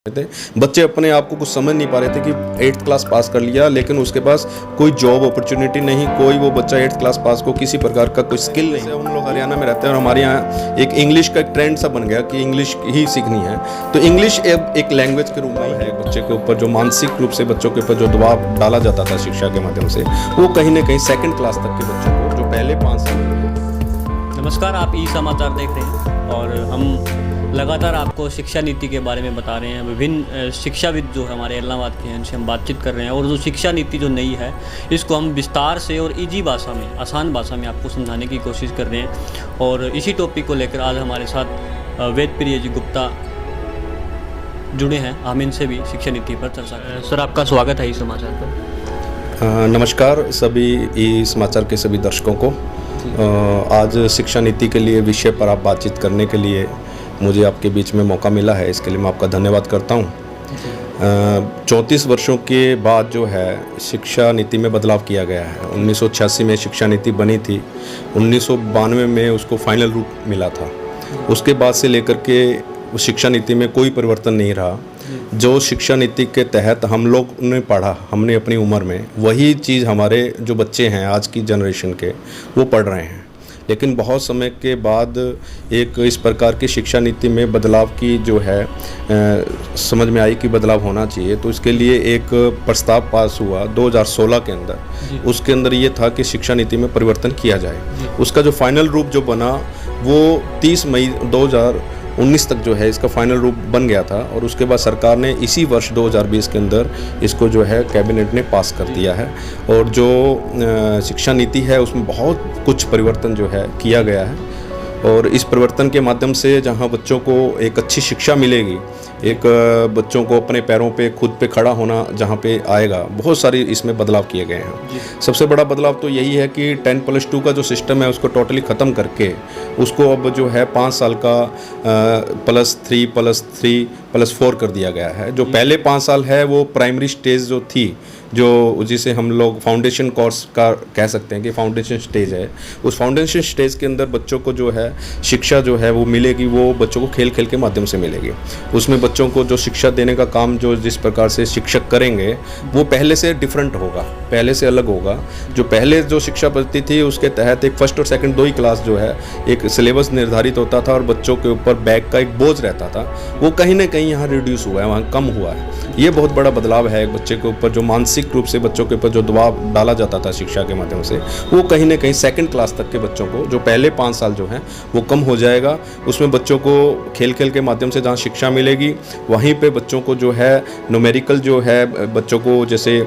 थे। बच्चे अपने आप को कुछ समझ नहीं पा रहे थे कि 8th क्लास पास कर लिया, लेकिन उसके पास कोई जॉब अपॉर्चुनिटी नहीं, कोई वो बच्चा 8th क्लास पास को किसी प्रकार का कोई स्किल नहीं। हम लोग हरियाणा में रहते हैं और हमारे यहाँ एक इंग्लिश का एक ट्रेंड सा बन गया कि इंग्लिश ही सीखनी है। तो इंग्लिश एक लैंग्वेज के रूप में है बच्चे के ऊपर, जो मानसिक रूप से बच्चों के ऊपर जो दबाव डाला जाता था शिक्षा के माध्यम से, वो कहीं ना कहीं 2nd क्लास तक के बच्चों को, जो पहले 5 साल। नमस्कार, आप ई समाचार देख रहे हैं और हम लगातार आपको शिक्षा नीति के बारे में बता रहे हैं। विभिन्न शिक्षाविद जो है हमारे इलाहाबाद के हैं, उनसे हम बातचीत कर रहे हैं और जो शिक्षा नीति जो नई है इसको हम विस्तार से और इजी भाषा में, आसान भाषा में आपको समझाने की कोशिश कर रहे हैं। और इसी टॉपिक को लेकर आज हमारे साथ वेद प्रिय जी गुप्ता जुड़े हैं। हम इनसे भी शिक्षा नीति पर चर्चा करें। सर, आपका स्वागत है ई समाचार पर। नमस्कार सभी ई समाचार के सभी दर्शकों को। आज शिक्षा नीति के लिए विषय पर आप बातचीत करने के लिए मुझे आपके बीच में मौका मिला है, इसके लिए मैं आपका धन्यवाद करता हूँ। 34 वर्षों के बाद जो है शिक्षा नीति में बदलाव किया गया है। 1986 में शिक्षा नीति बनी थी, 1992 में उसको फाइनल रूप मिला था। उसके बाद से लेकर के शिक्षा नीति में कोई परिवर्तन नहीं रहा। जो शिक्षा नीति के तहत हम लोग ने पढ़ा, हमने अपनी उम्र में, वही चीज़ हमारे जो बच्चे हैं आज की जनरेशन के, वो पढ़ रहे हैं। लेकिन बहुत समय के बाद एक इस प्रकार की शिक्षा नीति में बदलाव की जो है समझ में आई कि बदलाव होना चाहिए। तो इसके लिए एक प्रस्ताव पास हुआ 2016 के अंदर। उसके अंदर ये था कि शिक्षा नीति में परिवर्तन किया जाए। उसका जो फाइनल रूप जो बना वो 30 मई 2019 तक जो है इसका फाइनल रूप बन गया था। और उसके बाद सरकार ने इसी वर्ष 2020 के अंदर इसको जो है कैबिनेट ने पास कर दिया है। और जो शिक्षा नीति है उसमें बहुत कुछ परिवर्तन जो है किया गया है। और इस परिवर्तन के माध्यम से जहां बच्चों को एक अच्छी शिक्षा मिलेगी, एक बच्चों को अपने पैरों पे खुद पे खड़ा होना जहां पे आएगा, बहुत सारी इसमें बदलाव किए गए हैं। सबसे बड़ा बदलाव तो यही है कि 10+2 का जो सिस्टम है उसको टोटली ख़त्म करके उसको अब जो है 5 साल का +3+3+4 कर दिया गया है। जो पहले 5 साल है वो प्राइमरी स्टेज जो थी, जो जिसे हम लोग फाउंडेशन कोर्स का कह सकते हैं कि फाउंडेशन स्टेज है, उस फाउंडेशन स्टेज के अंदर बच्चों को जो है शिक्षा जो है वो मिलेगी, वो बच्चों को खेल खेल के माध्यम से मिलेगी। उसमें बच्चों को जो शिक्षा देने का काम जो जिस प्रकार से शिक्षक करेंगे वो पहले से डिफरेंट होगा, पहले से अलग होगा। जो पहले जो शिक्षा पद्धति थी उसके तहत एक 1st और 2nd 2 ही क्लास जो है एक सिलेबस निर्धारित होता था और बच्चों के ऊपर बैग का एक बोझ रहता था, वो कहीं ना कहीं यहाँ रिड्यूस हुआ है, वहाँ कम हुआ है। ये बहुत बड़ा बदलाव है। एक बच्चे के ऊपर जो मानसिक रूप से बच्चों के ऊपर जो दबाव डाला जाता था शिक्षा के माध्यम से, वो कहीं ना कहीं 2nd क्लास तक के बच्चों को, जो पहले 5 साल जो हैं वो कम हो जाएगा। उसमें बच्चों को खेल खेल के माध्यम से जहाँ शिक्षा मिलेगी, वहीं पे बच्चों को जो है न्यूमेरिकल जो है बच्चों को, जैसे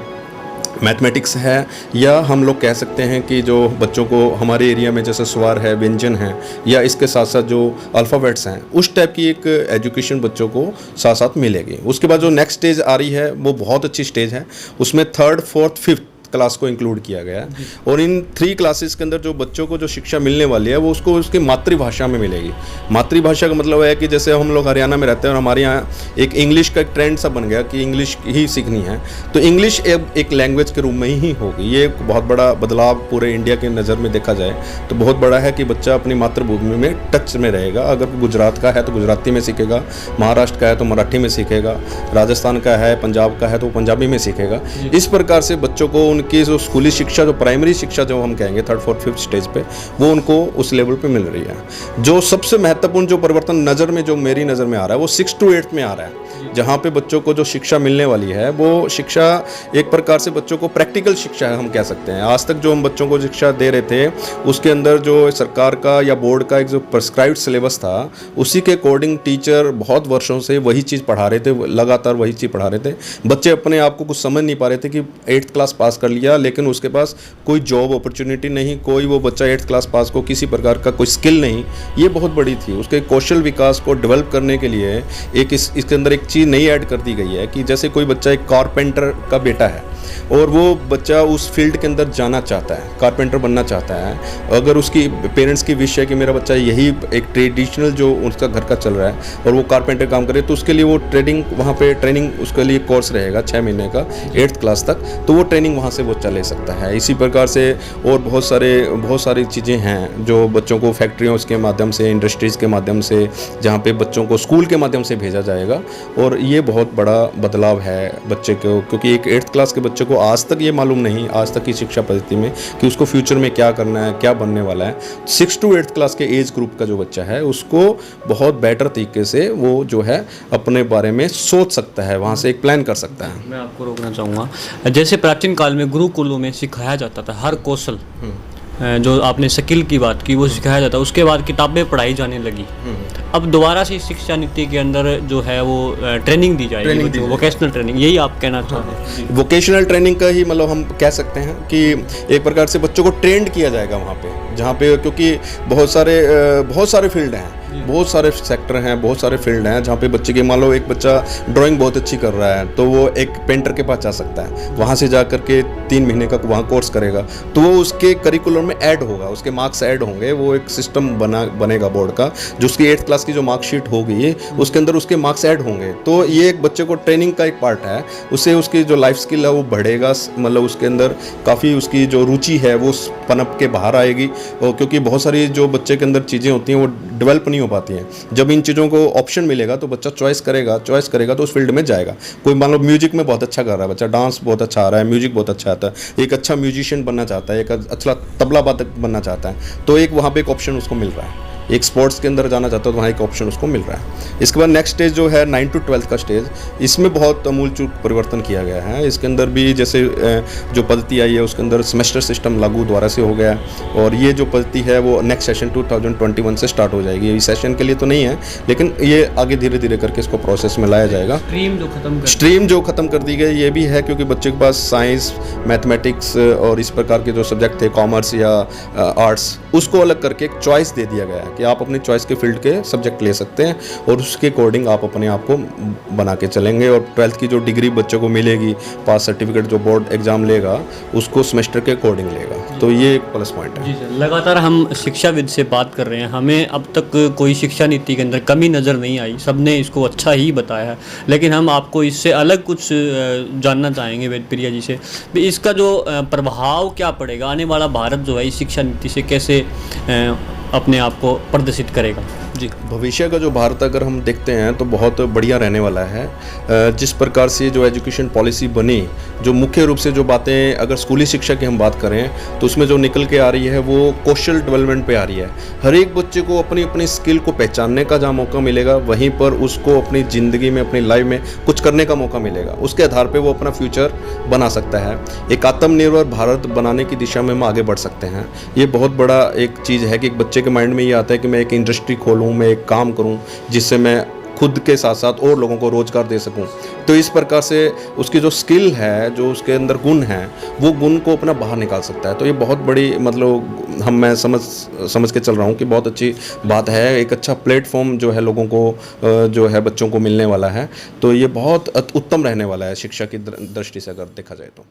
मैथमेटिक्स है, या हम लोग कह सकते हैं कि जो बच्चों को हमारे एरिया में जैसे स्वर है, व्यंजन है, या इसके साथ साथ जो अल्फ़ाबेट्स हैं, उस टाइप की एक एजुकेशन बच्चों को साथ साथ मिलेगी। उसके बाद जो नेक्स्ट स्टेज आ रही है वो बहुत अच्छी स्टेज है। उसमें 3rd, 4th, 5th क्लास को इंक्लूड किया गया है। और इन 3 क्लासेस के अंदर जो बच्चों को जो शिक्षा मिलने वाली है वो उसको उसकी मातृभाषा में मिलेगी। मातृभाषा का मतलब है कि जैसे हम लोग हरियाणा में रहते हैं और हमारे यहाँ एक इंग्लिश का एक ट्रेंड सा बन गया कि इंग्लिश ही सीखनी है, तो इंग्लिश एक लैंग्वेज के रूप में ही होगी। ये एक बहुत बड़ा बदलाव पूरे इंडिया के नज़र में देखा जाए तो बहुत बड़ा है कि बच्चा अपनी मातृभूमि में टच में रहेगा। अगर गुजरात का है तो गुजराती में सीखेगा, महाराष्ट्र का है तो मराठी में सीखेगा, राजस्थान का है, पंजाब का है तो पंजाबी में सीखेगा। इस प्रकार से बच्चों को की जो स्कूली शिक्षा, जो प्राइमरी शिक्षा जो हम कहेंगे 3rd, 4th, 5th स्टेज पे, वो उनको उस लेवल पे मिल रही है। जो सबसे महत्वपूर्ण जो परिवर्तन नज़र में, जो मेरी नज़र में आ रहा है, वो 6 to 8 में आ रहा है, जहाँ पे बच्चों को जो शिक्षा मिलने वाली है वो शिक्षा एक प्रकार से बच्चों को प्रैक्टिकल शिक्षा है, हम कह सकते हैं। आज तक जो हम बच्चों को शिक्षा दे रहे थे उसके अंदर जो सरकार का या बोर्ड का एक जो प्रिस्क्राइब्ड सिलेबस था, उसी के अकॉर्डिंग टीचर बहुत वर्षों से वही चीज़ पढ़ा रहे थे, लगातार वही चीज़ पढ़ा रहे थे। बच्चे अपने आप को कुछ समझ नहीं पा रहे थे कि 8th क्लास पास कर लिया, लेकिन उसके पास कोई जॉब अपॉर्चुनिटी नहीं, कोई वो बच्चा 8th क्लास पास को किसी प्रकार का कोई स्किल नहीं। ये बहुत बड़ी थी। उसके कौशल विकास को डेवलप करने के लिए एक इसके अंदर एक चीज़ नई ऐड कर दी गई है कि जैसे कोई बच्चा एक कारपेंटर का बेटा है, और वो बच्चा उस फील्ड के अंदर जाना चाहता है, कारपेंटर बनना चाहता है, अगर उसकी पेरेंट्स की विश है कि मेरा बच्चा यही एक ट्रेडिशनल जो उसका घर का चल रहा है और वो कारपेंटर काम करे, तो उसके लिए वो वहाँ पे ट्रेनिंग उसके लिए कोर्स रहेगा 6 महीने का 8th क्लास तक, तो वो ट्रेनिंग वहाँ से वो ले सकता है। इसी प्रकार से और बहुत सारी चीज़ें हैं जो बच्चों को फैक्ट्रियों के माध्यम से, इंडस्ट्रीज़ के माध्यम से, जहाँ पे बच्चों को स्कूल के माध्यम से भेजा जाएगा। और ये बहुत बड़ा बदलाव है बच्चे को, क्योंकि एक 8th क्लास के बच्चे को आज तक ये मालूम नहीं, आज तक की शिक्षा पद्धति में, कि उसको फ्यूचर में क्या करना है, क्या बनने वाला है। 6 to 8th क्लास के एज ग्रुप का जो बच्चा है उसको बहुत बेटर तरीके से वो जो है अपने बारे में सोच सकता है, वहाँ से एक प्लान कर सकता है। मैं आपको रोकना चाहूँगा, जैसे प्राचीन काल में गुरुकुलों में सिखाया जाता था हर कौशल, जो आपने स्किल की बात की वो सिखाया जाता, उसके बाद किताबें पढ़ाई जाने लगी। अब दोबारा से शिक्षा नीति के अंदर जो है वो ट्रेनिंग दी जाएगी, वोकेशनल ट्रेनिंग, यही आप कहना चाहते हैं? वोकेशनल ट्रेनिंग का ही मतलब हम कह सकते हैं कि एक प्रकार से बच्चों को ट्रेंड किया जाएगा वहाँ पे, जहाँ पे क्योंकि बहुत सारे फील्ड हैं, बहुत सारे सेक्टर हैं, बहुत सारे फील्ड हैं, जहाँ पे बच्चे के मान लो एक बच्चा ड्राइंग बहुत अच्छी कर रहा है तो वो एक पेंटर के पास जा सकता है, वहाँ से जा कर के 3 महीने का वहाँ कोर्स करेगा, तो वो उसके करिकुलम में ऐड होगा, उसके मार्क्स ऐड होंगे, वो एक सिस्टम बनेगा बोर्ड का, जो उसकी 8th क्लास की जो मार्कशीट होगी उसके अंदर उसके मार्क्स ऐड होंगे। तो ये एक बच्चे को ट्रेनिंग का एक पार्ट है, उससे उसकी जो लाइफ स्किल है वो बढ़ेगा, मतलब उसके अंदर काफ़ी उसकी जो रुचि है वो पनप के बाहर आएगी। और क्योंकि बहुत सारी जो बच्चे के अंदर चीज़ें होती हैं वो डेवलप नहीं हो पाती हैं, जब इन चीज़ों को ऑप्शन मिलेगा तो बच्चा चॉइस करेगा तो उस फील्ड में जाएगा। कोई मान लो म्यूजिक में बहुत अच्छा कर रहा है बच्चा, डांस बहुत अच्छा आ रहा है, म्यूजिक बहुत अच्छा आता है, एक अच्छा म्यूजिशियन बनना चाहता है, एक अच्छा तबला वादक बनना चाहता है, तो एक वहाँ पे एक ऑप्शन उसको मिल रहा है। एक स्पोर्ट्स के अंदर जाना चाहता है तो वहाँ एक ऑप्शन उसको मिल रहा है। इसके बाद नेक्स्ट स्टेज जो है 9 to 12 का स्टेज, इसमें बहुत अमूलचूल परिवर्तन किया गया है। इसके अंदर भी जैसे जो पद्धति आई है उसके अंदर सेमेस्टर सिस्टम लागू दोबारा से हो गया है, और ये जो पद्धति है वो नेक्स्ट सेशन 2021 से स्टार्ट हो जाएगी। इस सेशन के लिए तो नहीं है, लेकिन ये आगे धीरे धीरे करके इसको प्रोसेस में लाया जाएगा। स्ट्रीम जो ख़त्म कर दी गई ये भी है क्योंकि बच्चे के पास साइंस, मैथमेटिक्स और इस प्रकार के जो सब्जेक्ट थे, कॉमर्स या आर्ट्स, उसको अलग करके एक चॉइस दे दिया गया है कि आप अपनी चॉइस के फील्ड के सब्जेक्ट ले सकते हैं और उसके अकॉर्डिंग आप अपने आप को बना के चलेंगे। और 12th की जो डिग्री बच्चों को मिलेगी, पास सर्टिफिकेट जो बोर्ड एग्जाम लेगा उसको सेमेस्टर के अकॉर्डिंग लेगा, तो ये एक प्लस पॉइंट है। जी सर, लगातार हम शिक्षाविद से बात कर रहे हैं, हमें अब तक कोई शिक्षा नीति के अंदर कमी नज़र नहीं आई, सबने इसको अच्छा ही बताया है, लेकिन हम आपको इससे अलग कुछ जानना चाहेंगे वेदप्रिया जी से, इसका जो प्रभाव क्या पड़ेगा, आने वाला भारत जो है इस शिक्षा नीति से कैसे अपने आप को प्रदर्शित करेगा? जी, भविष्य का जो भारत अगर हम देखते हैं तो बहुत बढ़िया रहने वाला है। जिस प्रकार से जो एजुकेशन पॉलिसी बनी, जो मुख्य रूप से जो बातें अगर स्कूली शिक्षा की हम बात करें तो उसमें जो निकल के आ रही है वो कौशल डेवलपमेंट पे आ रही है। हर एक बच्चे को अपनी अपनी स्किल को पहचानने का जहाँ मौका मिलेगा वहीं पर उसको अपनी ज़िंदगी में, अपनी लाइफ में कुछ करने का मौका मिलेगा, उसके आधार पर वो अपना फ्यूचर बना सकता है। एक आत्मनिर्भर भारत बनाने की दिशा में हम आगे बढ़ सकते हैं। ये बहुत बड़ा एक चीज़ है कि एक बच्चे के माइंड में ये आता है कि मैं एक इंडस्ट्री खोलूँ, मैं एक काम करूं जिससे मैं खुद के साथ साथ और लोगों को रोजगार दे सकूं। तो इस प्रकार से उसकी जो स्किल है, जो उसके अंदर गुण है, वो गुण को अपना बाहर निकाल सकता है। तो ये बहुत बड़ी मतलब मैं समझ के चल रहा हूँ कि बहुत अच्छी बात है। एक अच्छा प्लेटफॉर्म जो है लोगों को जो है बच्चों को मिलने वाला है, तो ये बहुत उत्तम रहने वाला है शिक्षा की दृष्टि से अगर देखा जाए तो।